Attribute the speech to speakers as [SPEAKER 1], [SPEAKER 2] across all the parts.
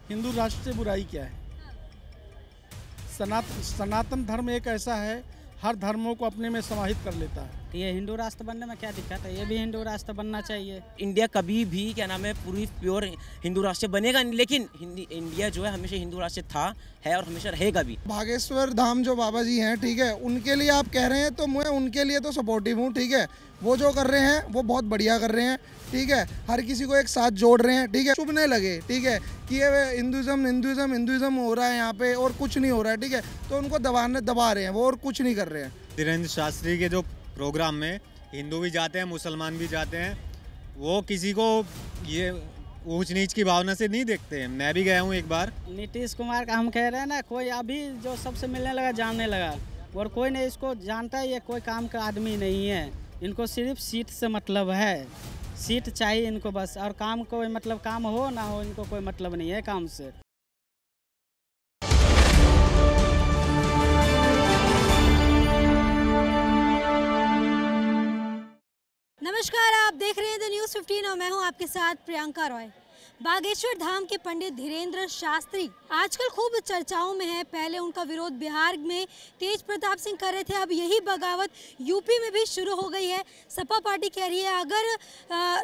[SPEAKER 1] हिंदू राष्ट्र से बुराई क्या है? सनातन धर्म एक ऐसा है, हर धर्मों को अपने में समाहित कर लेता है।
[SPEAKER 2] तो ये हिंदू राष्ट्र बनने में क्या दिक्कत है? ये भी हिंदू राष्ट्र बनना चाहिए।
[SPEAKER 3] इंडिया कभी भी क्या नाम है पूरी प्योर हिंदू राष्ट्र बनेगा नहीं, लेकिन इंडिया जो है हमेशा हिंदू राष्ट्र था, है और हमेशा रहेगा भी।
[SPEAKER 4] भागेश्वर धाम जो बाबा जी हैं, ठीक है, उनके लिए आप कह रहे हैं तो मैं उनके लिए तो सपोर्टिव हूँ, ठीक है। वो जो कर रहे हैं वो बहुत बढ़िया कर रहे हैं, ठीक है। हर किसी को एक साथ जोड़ रहे हैं, ठीक है। चुभने लगे, ठीक है, कि ये हिंदुज़म हो रहा है यहाँ पे और कुछ नहीं हो रहा है, ठीक है। तो उनको दबा रहे हैं वो, और कुछ नहीं कर रहे हैं।
[SPEAKER 5] धीरेन्द्र शास्त्री के जो प्रोग्राम में हिंदू भी जाते हैं, मुसलमान भी जाते हैं, वो किसी को ये ऊंच नीच की भावना से नहीं देखते हैं। मैं भी गया हूँ एक बार।
[SPEAKER 2] नीतीश कुमार का हम कह रहे हैं ना, कोई अभी जो सबसे मिलने लगा जानने लगा, और कोई नहीं इसको जानता है। ये कोई काम का आदमी नहीं है, इनको सिर्फ सीट से मतलब है। सीट चाहिए इनको बस, और काम कोई मतलब काम हो ना हो इनको कोई मतलब नहीं है काम से।
[SPEAKER 6] नमस्कार, आप देख रहे हैं द न्यूज़ 15 और मैं हूं आपके साथ प्रियंका रॉय। बागेश्वर धाम के पंडित धीरेन्द्र शास्त्री आजकल खूब चर्चाओं में है। पहले उनका विरोध बिहार में तेज प्रताप सिंह कर रहे थे, अब यही बगावत यूपी में भी शुरू हो गई है। सपा पार्टी कह रही है अगर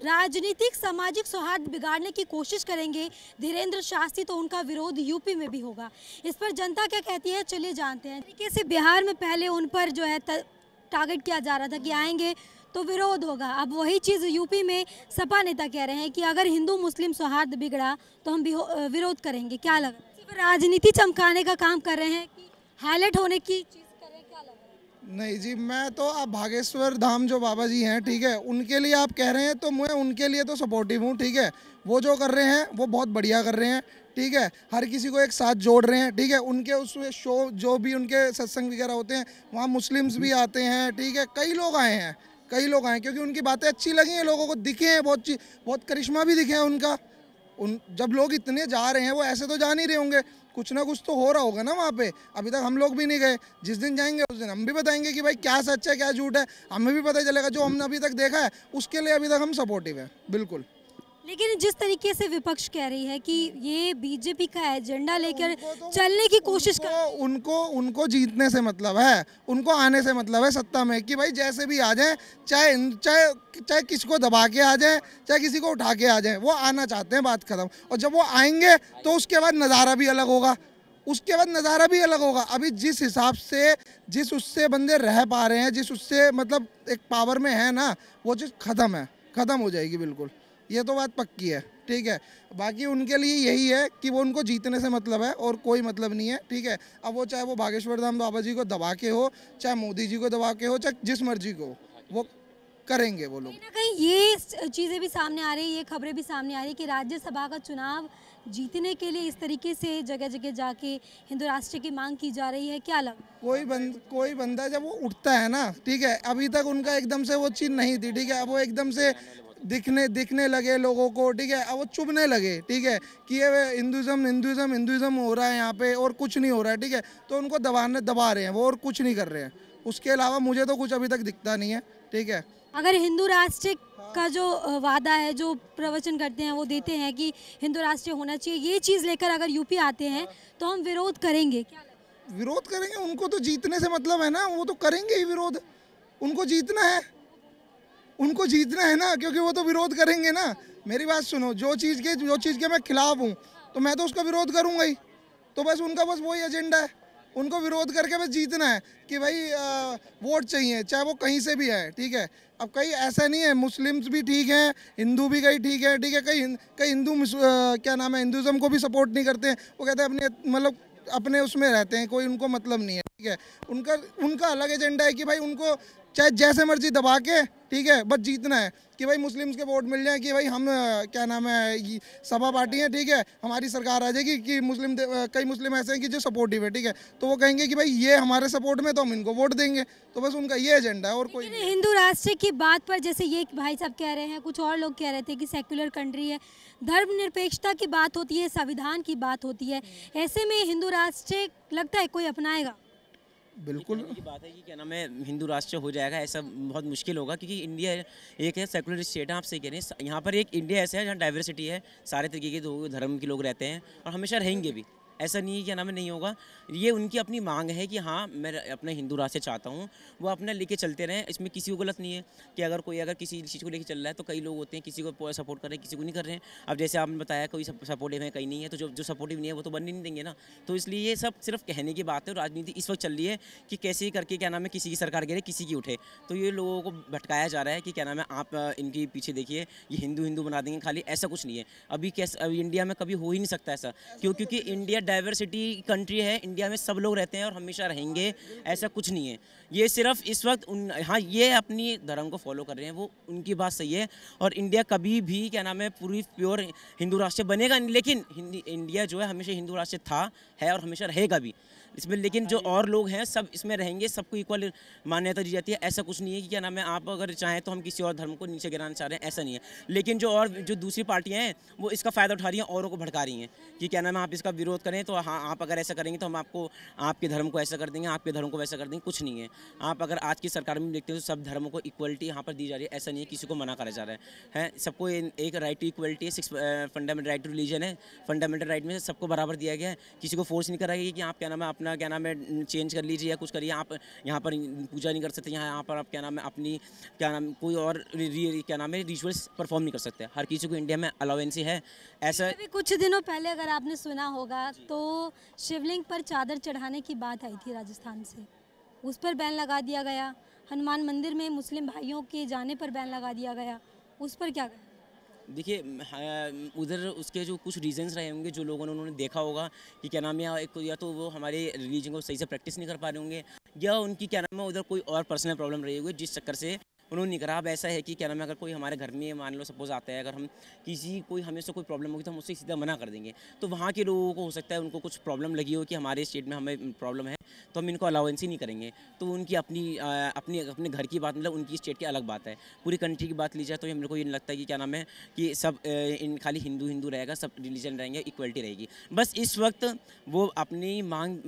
[SPEAKER 6] राजनीतिक सामाजिक सौहार्द बिगाड़ने की कोशिश करेंगे धीरेन्द्र शास्त्री तो उनका विरोध यूपी में भी होगा। इस पर जनता क्या कहती है, चलिए जानते हैं। तरीके से बिहार में पहले उन पर जो है टारगेट किया जा रहा था कि आएंगे तो विरोध होगा। अब वही चीज़ यूपी में सपा नेता कह रहे हैं कि अगर हिंदू मुस्लिम सौहार्द बिगड़ा तो हम विरोध करेंगे। क्या लगा, सिर्फ राजनीति चमकाने का काम कर रहे हैं कि हाईलाइट होने की चीज़ कर रहे हैं? क्या लगा?
[SPEAKER 4] नहीं जी, मैं तो आप भागेश्वर धाम जो बाबा जी हैं, ठीक है, उनके लिए आप कह रहे हैं तो मैं उनके लिए तो सपोर्टिव हूँ, ठीक है। वो जो कर रहे हैं वो बहुत बढ़िया कर रहे हैं, ठीक है। हर किसी को एक साथ जोड़ रहे हैं, ठीक है। उनके उसमें शो जो भी उनके सत्संग वगैरह होते हैं, वहाँ मुस्लिम्स भी आते हैं, ठीक है। कई लोग आए हैं क्योंकि उनकी बातें अच्छी लगी हैं, लोगों को दिखे हैं, बहुत करिश्मा भी दिखे हैं उनका। जब लोग इतने जा रहे हैं, वो ऐसे तो जा नहीं रहे होंगे, कुछ ना कुछ तो हो रहा होगा ना वहाँ पे। अभी तक हम लोग भी नहीं गए, जिस दिन जाएंगे उस दिन हम भी बताएंगे कि भाई क्या सच है क्या झूठ है, हमें भी पता चलेगा। जो हमने अभी तक देखा है उसके लिए अभी तक हम सपोर्टिव हैं, बिल्कुल।
[SPEAKER 6] लेकिन जिस तरीके से विपक्ष कह रही है कि ये बीजेपी का एजेंडा लेकर चलने की कोशिश कर,
[SPEAKER 4] उनको जीतने से मतलब है, उनको आने से मतलब है सत्ता में, कि भाई जैसे भी आ जाएं, चाहे किसको दबा के आ जाएं, चाहे किसी को उठा के आ जाएं, वो आना चाहते हैं, बात खत्म। और जब वो आएंगे तो उसके बाद नज़ारा भी अलग होगा। अभी जिस हिसाब से उससे बंदे रह पा रहे हैं, जिस उससे मतलब एक पावर में है ना, वो चीज़ ख़त्म हो जाएगी, बिल्कुल। ये तो बात पक्की है, ठीक है। बाकी उनके लिए यही है कि वो उनको जीतने से मतलब है और कोई मतलब नहीं है, ठीक है। अब वो चाहे वो भागेश्वर धाम बाबा जी को दबा के हो, चाहे मोदी जी को दबा के हो, चाहे जिस मर्जी को, वो करेंगे वो लोग।
[SPEAKER 6] कहीं ना कहीं ये चीज़ें भी सामने आ रही है, ये खबरें भी सामने आ रही है कि राज्यसभा का चुनाव जीतने के लिए इस तरीके से जगह जगह जाके हिंदू राष्ट्र की मांग की जा रही है। क्या लगा,
[SPEAKER 4] कोई बंदा जब वो उठता है ना, ठीक है, अभी तक उनका एकदम से वो चीज़ नहीं थी, ठीक है। अब वो एकदम से दिखने लगे लोगों को, ठीक है। अब वो चुभने लगे, ठीक है, कि ये हिंदुज़म हो रहा है यहाँ पे और कुछ नहीं हो रहा है, ठीक है। तो उनको दबा रहे हैं वो, और कुछ नहीं कर रहे हैं। उसके अलावा मुझे तो कुछ अभी तक दिखता नहीं है, ठीक है।
[SPEAKER 6] अगर हिंदू राष्ट्र का जो वादा है, जो प्रवचन करते हैं, वो देते हैं कि हिंदू राष्ट्र होना चाहिए, ये चीज़ लेकर अगर यूपी आते हैं तो हम विरोध करेंगे। क्या लगता है?
[SPEAKER 4] विरोध करेंगे, उनको तो जीतने से मतलब है ना, वो तो करेंगे ही विरोध। उनको जीतना है ना, क्योंकि वो तो विरोध करेंगे ना। मेरी बात सुनो, जो चीज़ के मैं खिलाफ हूँ तो मैं तो उसका विरोध करूँगा ही। तो बस उनका वही एजेंडा है, उनको विरोध करके बस जीतना है कि भाई वोट चाहिए, चाहे वो कहीं से भी आए, ठीक है। अब कहीं ऐसा नहीं है, मुस्लिम्स भी ठीक हैं, हिंदू भी कहीं ठीक है, ठीक है। कई हिंदू हिंदुज़म को भी सपोर्ट नहीं करते हैं। वो कहते हैं अपने उसमें रहते हैं, कोई उनको मतलब नहीं है, ठीक है। उनका अलग एजेंडा है कि भाई उनको चाहे जैसे मर्जी दबा के, ठीक है, बस जीतना है कि भाई मुस्लिम्स के वोट मिल जाए, कि भाई हम सपा पार्टी है, ठीक है, हमारी सरकार आ जाएगी। कि कई मुस्लिम ऐसे हैं कि जो सपोर्टिव है, ठीक है, तो वो कहेंगे कि भाई ये हमारे सपोर्ट में, तो हम इनको वोट देंगे। तो बस उनका ये एजेंडा है, और कोई नहीं।
[SPEAKER 6] हिंदू राष्ट्र की बात पर जैसे ये भाई साहब कह रहे हैं, कुछ और लोग कह रहे थे कि सेक्युलर कंट्री है, धर्मनिरपेक्षता की बात होती है, संविधान की बात होती है, ऐसे में हिंदू राष्ट्र लगता है कोई अपनाएगा?
[SPEAKER 4] बिल्कुल
[SPEAKER 3] कहने की बात है कि क्या नाम है हिंदू राष्ट्र हो जाएगा ऐसा बहुत मुश्किल होगा, क्योंकि इंडिया एक है सेकुलर स्टेट है, आप सही कह रहे हैं। यहाँ पर एक इंडिया ऐसा है जहाँ डाइवर्सिटी है, सारे तरीके के धर्म के लोग रहते हैं और हमेशा रहेंगे भी। ऐसा नहीं है क्या नाम है नहीं होगा। ये उनकी अपनी मांग है कि हाँ मैं अपना हिंदू राष्ट्र चाहता हूँ, वो अपना लेके चलते रहें। इसमें किसी को गलत नहीं है कि अगर कोई किसी चीज़ को लेके चल रहा है तो कई लोग होते हैं किसी को सपोर्ट कर रहे हैं, किसी को नहीं कर रहे हैं। अब जैसे आपने बताया कोई सपोर्टिव है कहीं नहीं है, तो जो सपोर्टिव नहीं है वो तो बनने नहीं देंगे ना। तो इसलिए ये सब सिर्फ कहने की बात है। और राजनीति इस वक्त चल रही है कि कैसे करके क्या नाम है किसी की सरकार गिरे किसी की उठे। तो ये लोगों को भटकाया जा रहा है कि क्या नाम है आप इनके पीछे देखिए ये हिंदू बना देंगे खाली, ऐसा कुछ नहीं है। अभी इंडिया में कभी हो ही नहीं सकता ऐसा, क्योंकि इंडिया डाइवर्सिटी कंट्री है, इंडिया में सब लोग रहते हैं और हमेशा रहेंगे, ऐसा कुछ नहीं है। ये सिर्फ इस वक्त हाँ ये अपनी धर्म को फॉलो कर रहे हैं, वो उनकी बात सही है। और इंडिया कभी भी क्या नाम है पूरी प्योर हिंदू राष्ट्र बनेगा नहीं, लेकिन इंडिया जो है हमेशा हिंदू राष्ट्र था, है और हमेशा रहेगा भी इसमें। लेकिन जो और लोग हैं सब इसमें रहेंगे, सबको इक्वल मान्यता दी जाती है। ऐसा कुछ नहीं है कि क्या नाम है आप अगर चाहें तो हम किसी और धर्म को नीचे गिराना चाह रहे हैं, ऐसा नहीं है। लेकिन जो दूसरी पार्टियां हैं वो इसका फ़ायदा उठा रही हैं, औरों को भड़का रही हैं कि क्या नाम है आप इसका विरोध करें तो हाँ आप अगर ऐसा करेंगे तो हम आपको आपके धर्म को ऐसा कर देंगे, आपके धर्म को वैसा कर देंगे। कुछ नहीं है। आप अगर आज की सरकार में देखते हो तो सब धर्मों को इक्वलिटी यहाँ पर दी जा रही है, ऐसा नहीं है किसी को मना करा जा रहा है। सबको एक राइट टू इक्वलिटी है, 6 फंडामेंटल राइट टू रिलीजन है, फंडामेंटल राइट में सबको बराबर दिया गया है। किसी को फोर्स नहीं करा गया कि आप क्या नाम है अपना क्या नाम है चेंज कर लीजिए या कुछ करिए। आप यहाँ पर पूजा नहीं कर सकते, यहाँ पर आप क्या नाम है अपनी क्या नाम कोई और क्या नाम है रिचुअल्स परफॉर्म नहीं कर सकते। हर किसी को इंडिया में अलाउंस है। ऐसा
[SPEAKER 6] अभी कुछ दिनों पहले अगर आपने सुना होगा तो शिवलिंग पर चादर चढ़ाने की बात आई थी राजस्थान से, उस पर बैन लगा दिया गया। हनुमान मंदिर में मुस्लिम भाइयों के जाने पर बैन लगा दिया गया, उस पर क्या?
[SPEAKER 3] देखिए उधर उसके जो कुछ रीजंस रहे होंगे, जो लोगों ने उन्होंने देखा होगा कि क्या नाम है या तो वो हमारे रिलीजन को सही से प्रैक्टिस नहीं कर पा रहे होंगे, या उनकी क्या नाम है उधर कोई और पर्सनल प्रॉब्लम रही होगी जिस चक्कर से उन्होंने नहीं करा। अब ऐसा है कि क्या नाम है अगर कोई हमारे घर में मान लो सपोज आता है, अगर हम हमें से कोई प्रॉब्लम होगी तो हम उससे सीधा मना कर देंगे। तो वहाँ के लोगों को हो सकता है उनको कुछ प्रॉब्लम लगी हो कि हमारे स्टेट में हमें प्रॉब्लम है तो हम इनको अलाउंस ही नहीं करेंगे। तो उनकी अपने घर की बात मतलब उनकी स्टेट की अलग बात है। पूरी कंट्री की बात ली जाए तो हम लोग को ये नहीं लगता है कि क्या नाम है कि सब खाली हिंदू रहेगा, सब रिलीजन रहेंगे, इक्वलिटी रहेगी। बस इस वक्त वो अपनी मांग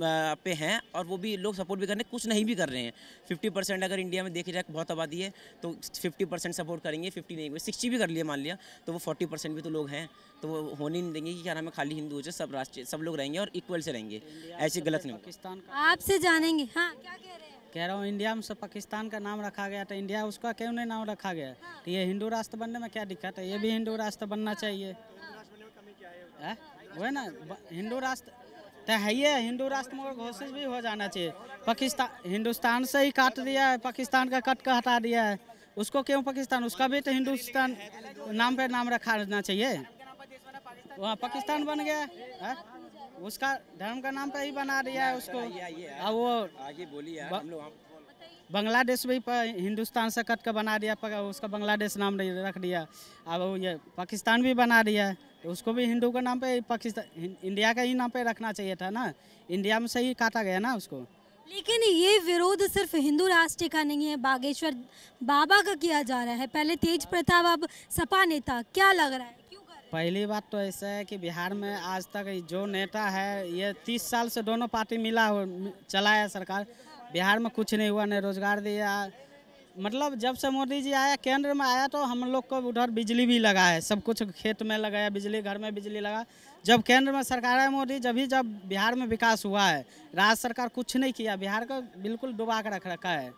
[SPEAKER 3] पे हैं और वो भी लोग सपोर्ट भी कर रहे हैं, कुछ नहीं भी कर रहे हैं। 50% अगर इंडिया में देखी जाए बहुत आबादी है तो 50% सपोर्ट करेंगे, 50 नहीं 60 भी कर लिया मान लिया तो वो 40% भी तो लोग हैं, तो वो होने नहीं देंगे कि क्या नाम है खाली हिंदू हो, सब राष्ट्रीय सब लोग रहेंगे और इक्वल से रहेंगे। ऐसे गलत नहीं।
[SPEAKER 2] पाकिस्तान
[SPEAKER 6] आपसे जानेंगे। हाँ क्या कह रहे हैं?
[SPEAKER 2] कह रहा हूँ इंडिया में से पाकिस्तान का नाम रखा गया, तो इंडिया उसका क्यों नहीं नाम रखा गया? तो ये हिंदू राष्ट्र बनने में क्या दिक्कत है? ये भी हिंदू राष्ट्र बनना चाहिए। वो है ना हिंदू राष्ट्र तो है ही है, हिंदू राष्ट्र में घोषित भी हो जाना चाहिए। पाकिस्तान हिंदुस्तान से ही काट दिया है, पाकिस्तान का कट का हटा दिया है, उसको क्यों पाकिस्तान? उसका भी तो हिंदुस्तान नाम पे नाम रखना चाहिए। वहाँ पाकिस्तान बन गया है, उसका धर्म का नाम पे ही बना दिया है उसको। अब वो
[SPEAKER 3] आगे बोलिए
[SPEAKER 2] बांग्लादेश भी हिंदुस्तान से कट कर बना दिया, उसका बांग्लादेश नाम रख दिया। अब ये पाकिस्तान भी बना दिया, तो उसको भी हिंदू का नाम पे पाकिस्तान इंडिया का ही नाम पे रखना चाहिए था ना। इंडिया में से ही काटा गया ना उसको।
[SPEAKER 6] लेकिन ये विरोध सिर्फ हिंदू राष्ट्र का नहीं है, बागेश्वर बाबा का किया जा रहा है। पहले तेज प्रताप, अब सपा नेता। क्या लग रहा है क्यों कर रहे हैं?
[SPEAKER 2] पहली बात तो ऐसा है कि बिहार में आज तक जो नेता है ये 30 साल से दोनों पार्टी मिला चलाया सरकार, बिहार में कुछ नहीं हुआ, न रोजगार दिया। मतलब जब से मोदी जी आया केंद्र में आया तो हम लोग को उधर बिजली भी लगा है, सब कुछ खेत में लगाया बिजली, घर में बिजली लगा। जब केंद्र में सरकार है मोदी, जब बिहार में विकास हुआ है। राज्य सरकार कुछ नहीं किया, बिहार को बिल्कुल डुबा कर रख रखा है।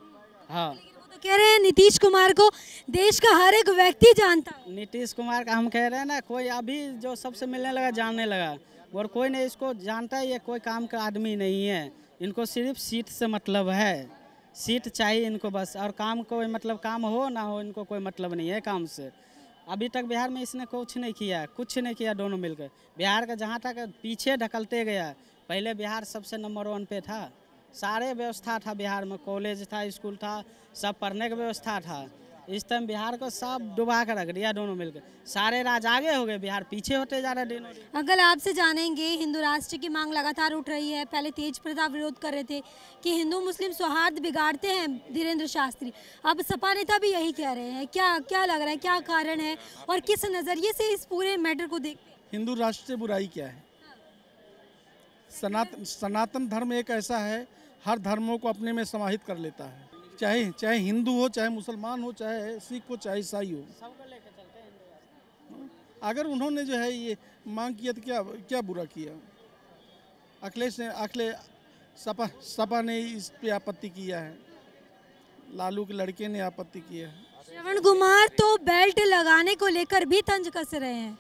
[SPEAKER 2] हाँ
[SPEAKER 6] तो कह रहे हैं नीतीश कुमार को देश का हर एक व्यक्ति जानता है।
[SPEAKER 2] नीतीश कुमार का हम कह रहे हैं ना, कोई अभी जो सबसे मिलने लगा जानने लगा, और कोई नहीं इसको जानता है। ये कोई काम का आदमी नहीं है, इनको सिर्फ सीट से मतलब है, सीट चाहिए इनको बस। और काम कोई मतलब काम हो ना हो इनको कोई मतलब नहीं है काम से। अभी तक बिहार में इसने कुछ नहीं किया दोनों मिलकर। बिहार का जहाँ तक पीछे ढकलते गया। पहले बिहार सबसे नंबर 1 पे था, सारे व्यवस्था था बिहार में, कॉलेज था, स्कूल था, सब पढ़ने की व्यवस्था था। इस टाइम बिहार को सब डुबा कर रख दिया दोनों मिलकर। सारे राज्य आगे हो गए, बिहार पीछे होते जा रहा है दिनों दिन।
[SPEAKER 6] अगर आपसे जानेंगे, हिंदू राष्ट्र की मांग लगातार उठ रही है। पहले तेज प्रताप विरोध कर रहे थे कि हिंदू मुस्लिम सौहार्द बिगाड़ते हैं धीरेन्द्र शास्त्री, अब सपा नेता भी यही कह रहे हैं। क्या लग रहा है, क्या कारण है और किस नज़रिए से इस पूरे मैटर को देखते हैं?
[SPEAKER 1] हिंदू राष्ट्र से बुराई क्या है? सनातन धर्म एक ऐसा है, हर धर्मों को अपने में समाहित कर लेता है। चाहे हिंदू हो, चाहे मुसलमान हो, चाहे सिख हो, चाहे ईसाई हो। अगर उन्होंने जो है ये मांग किया तो क्या बुरा किया। सपा ने इस पे आपत्ति किया है, लालू के लड़के ने आपत्ति किया है।
[SPEAKER 6] श्रवण कुमार तो बेल्ट लगाने को लेकर भी तंज कस रहे हैं,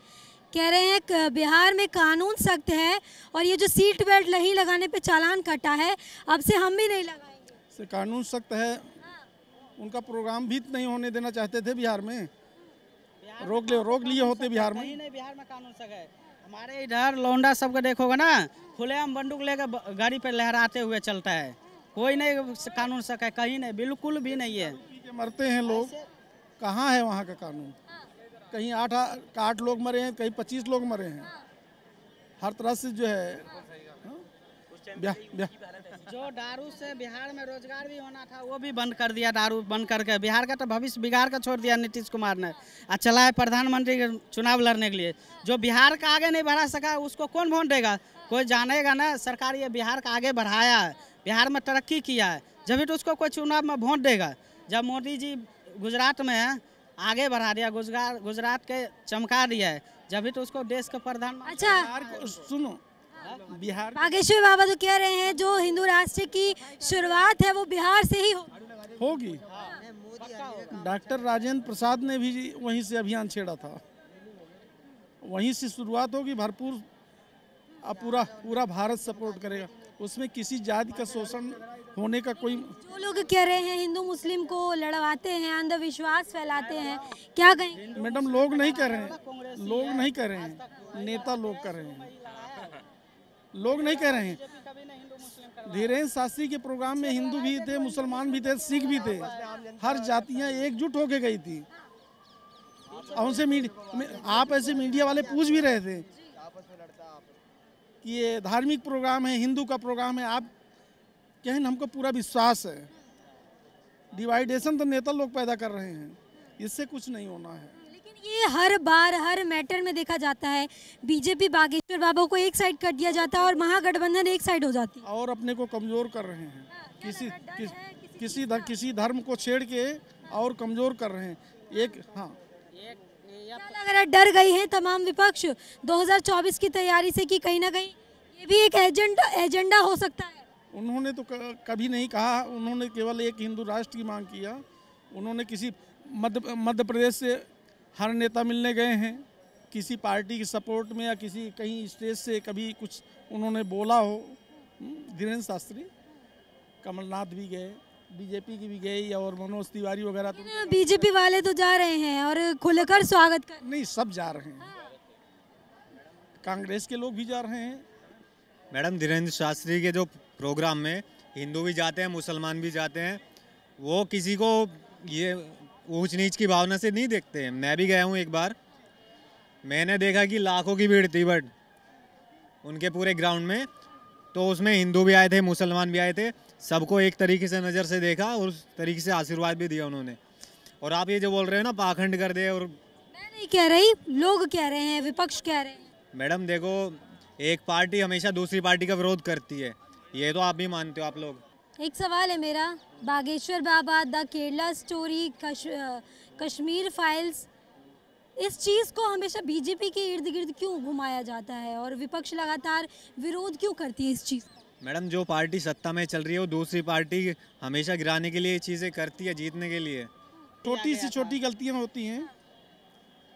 [SPEAKER 6] कह रहे हैं कि बिहार में कानून सख्त है और ये जो सीट बेल्ट नहीं लगाने पे चालान कटा है, अब से हम भी नहीं लगाएंगे।
[SPEAKER 1] कानून सख्त है, उनका प्रोग्राम भी नहीं होने देना चाहते थे बिहार में, रोक लिए होते बिहार में।
[SPEAKER 2] नहीं, बिहार में कानून सख्त है। हमारे इधर लौंडा सबको देखोगे ना, खुलेआम बंदूक लेकर गाड़ी पे लहराते हुए चलता है। कोई नहीं कानून सख्त है, कहीं नहीं, बिल्कुल भी नहीं है।
[SPEAKER 1] मरते हैं लोग, कहाँ है वहाँ का कानून? कहीं 8 लोग मरे हैं, कहीं 25 लोग मरे हैं। हर तरह से जो है
[SPEAKER 2] जो दारू से बिहार में रोजगार भी होना था वो भी बंद कर दिया। दारू बंद करके बिहार का तो भविष्य बिगाड़ कर छोड़ दिया नीतीश कुमार ने। आज चला है प्रधानमंत्री के चुनाव लड़ने के लिए। जो बिहार का आगे नहीं बढ़ा सका उसको कौन वोट देगा? कोई जानेगा ना। सरकार ये बिहार का आगे बढ़ाया है, बिहार में तरक्की किया है, जब तो उसको कोई चुनाव में वोट देगा। जब मोदी जी गुजरात में है, आगे बढ़ा दिया, गुजरात के चमका दिया है, जब तो उसको देश का प्रधानमंत्री।
[SPEAKER 6] अच्छा
[SPEAKER 1] सुनो, बिहार
[SPEAKER 6] बागेश्वर बाबा तो कह रहे हैं जो हिंदू राष्ट्र की शुरुआत है वो बिहार से ही
[SPEAKER 1] होगी। डॉक्टर राजेंद्र प्रसाद ने भी वहीं से अभियान छेड़ा था, वहीं से शुरुआत होगी। भरपूर अब पूरा भारत सपोर्ट करेगा, उसमें किसी जाति का शोषण होने का कोई।
[SPEAKER 6] जो लोग कह रहे हैं हिंदू मुस्लिम को लड़वाते हैं, अंधविश्वास फैलाते हैं, क्या कहें?
[SPEAKER 1] मैडम, लोग नहीं कर रहे हैं, लोग नहीं कर रहे हैं, नेता लोग कर रहे हैं, लोग नहीं कह रहे हैं। धीरेन्द्र शास्त्री के प्रोग्राम में हिंदू भी थे, मुसलमान भी थे, सिख भी थे, हर जातियां एकजुट होके गई थी। उनसे आप ऐसे मीडिया वाले पूछ भी रहे थे कि ये धार्मिक प्रोग्राम है, हिंदू का प्रोग्राम है। आप कहें, हमको पूरा विश्वास है। डिवाइडेशन तो नेता लोग पैदा कर रहे हैं, इससे कुछ नहीं होना है।
[SPEAKER 6] ये हर बार हर मैटर में देखा जाता है, बीजेपी बागेश्वर बाबा को एक साइड कर दिया जाता है और महागठबंधन एक साइड हो जाती है
[SPEAKER 1] और अपने को कमजोर कर रहे हैं। किसी धर्म को छेड़ के और कमजोर कर रहे हैं।
[SPEAKER 6] लग रहा है डर गई है तमाम विपक्ष 2024 की तैयारी से कि कहीं ना कहीं ये भी एक एजेंडा हो सकता है।
[SPEAKER 1] उन्होंने तो कभी नहीं कहा, उन्होंने केवल एक हिंदू राष्ट्र की मांग किया। उन्होंने किसी मध्य प्रदेश से हर नेता मिलने गए हैं, किसी पार्टी की सपोर्ट में या किसी कहीं स्टेज से कभी कुछ उन्होंने बोला हो। धीरेन्द्र शास्त्री, कमलनाथ भी गए, बीजेपी की भी गई और मनोज तिवारी वगैरह। तो
[SPEAKER 6] बीजेपी वाले तो जा रहे हैं और खुलकर स्वागत कर।
[SPEAKER 1] नहीं, सब जा रहे हैं, कांग्रेस के लोग भी जा रहे हैं।
[SPEAKER 5] मैडम, धीरेन्द्र शास्त्री के जो प्रोग्राम में हिंदू भी जाते हैं, मुसलमान भी जाते हैं, वो किसी को ये ऊंच नीच की भावना से नहीं देखते हैं। मैं भी गया हूँ एक बार, मैंने देखा कि लाखों की भीड़ थी बट उनके पूरे ग्राउंड में, तो उसमें हिंदू भी आए थे, मुसलमान भी आए थे, सबको एक तरीके से नज़र से देखा और उस तरीके से आशीर्वाद भी दिया उन्होंने। और आप ये जो बोल रहे हो ना पाखंड कर दे, और
[SPEAKER 6] मैं नहीं कह रही, लोग कह रहे हैं, विपक्ष कह रहे हैं।
[SPEAKER 5] मैडम देखो, एक पार्टी हमेशा दूसरी पार्टी का विरोध करती है, ये तो आप भी मानते हो आप लोग।
[SPEAKER 6] एक सवाल है मेरा, Bageshwar Baba, the Kerala story, Kashmir files, इस चीज़ को हमेशा बीजेपी के इर्द गिर्द क्यों घुमाया जाता है और विपक्ष लगातार विरोध क्यों करती है इस चीज़?
[SPEAKER 5] मैडम, जो पार्टी सत्ता में चल रही है वो दूसरी पार्टी हमेशा गिराने के लिए चीज़ें करती है, जीतने के लिए।
[SPEAKER 1] छोटी से छोटी गलतियां होती हैं,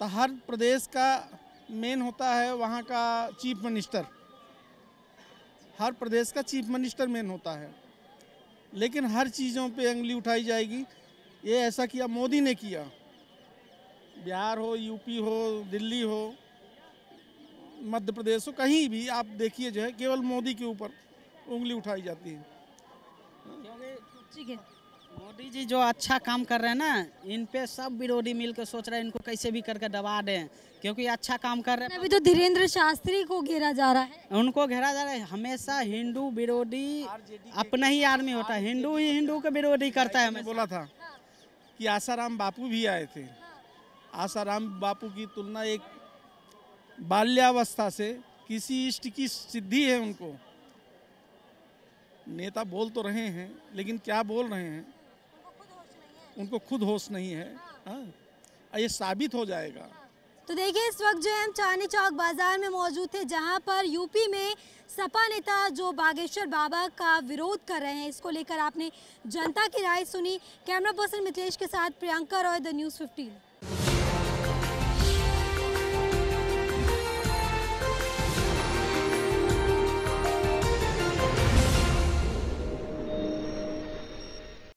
[SPEAKER 1] तो हर प्रदेश का मेन होता है वहाँ का चीफ मिनिस्टर, हर प्रदेश का चीफ मिनिस्टर मेन होता है, लेकिन हर चीज़ों पे उंगली उठाई जाएगी। ये ऐसा किया, मोदी ने किया, बिहार हो, यूपी हो, दिल्ली हो, मध्य प्रदेश हो, कहीं भी आप देखिए जो है केवल मोदी के ऊपर उंगली उठाई जाती है।
[SPEAKER 6] ठीक है,
[SPEAKER 2] मोदी जी जो अच्छा काम कर रहे हैं ना, इन पे सब विरोधी मिलकर सोच रहे हैं इनको कैसे भी करके दबा दें, क्योंकि अच्छा काम कर रहे हैं।
[SPEAKER 6] अभी तो धीरेन्द्र शास्त्री को घेरा जा रहा है,
[SPEAKER 2] उनको घेरा जा रहा है। हमेशा हिंदू विरोधी अपना ही आदमी होता है, हिंदू ही हिंदू के विरोधी करता है।
[SPEAKER 1] मैंने बोला था कि आसाराम बापू भी आए थे। आसाराम बापू की तुलना एक बाल्यावस्था से किसी इष्ट की सिद्धि है उनको, नेता बोल तो रहे हैं लेकिन क्या बोल रहे हैं उनको खुद होश नहीं है। हाँ, ये साबित हो जाएगा।
[SPEAKER 6] तो देखिए इस वक्त जो है हम चांदनी चौक बाजार में मौजूद थे, जहां पर यूपी में सपा नेता जो बागेश्वर बाबा का विरोध कर रहे हैं, इसको लेकर आपने जनता की राय सुनी। कैमरा पर्सन मिथिलेश के साथ प्रियंका रॉय, द न्यूज़ 15।